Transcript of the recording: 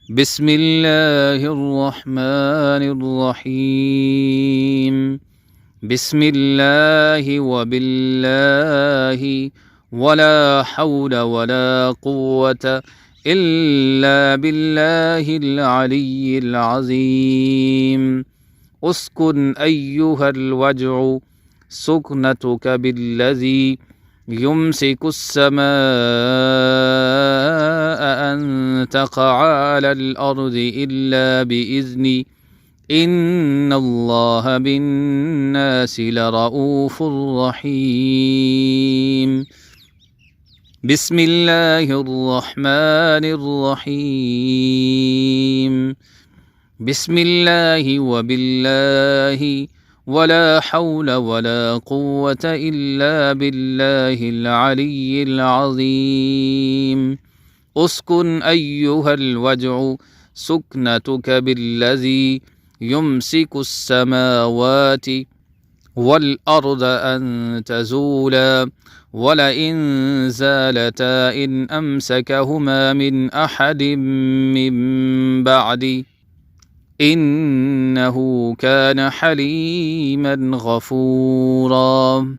بسم الله الرحمن الرحيم بسم الله وبالله ولا حول ولا قوة إلا بالله العلي العظيم اسكن أيها الوجع سكنتك بالذي يمسك السماء أن تقع على الأرض إلا بإذني إن الله بالناس لرؤوف رحيم بسم الله الرحمن الرحيم بسم الله وبالله ولا حول ولا قوة إلا بالله العلي العظيم اسكن أيها الوجع سكنتك بالذي يمسك السماوات والأرض أن تزولا ولئن زالتا إن أمسكهما من أحد من بعدي إنه كان حليما غفورا.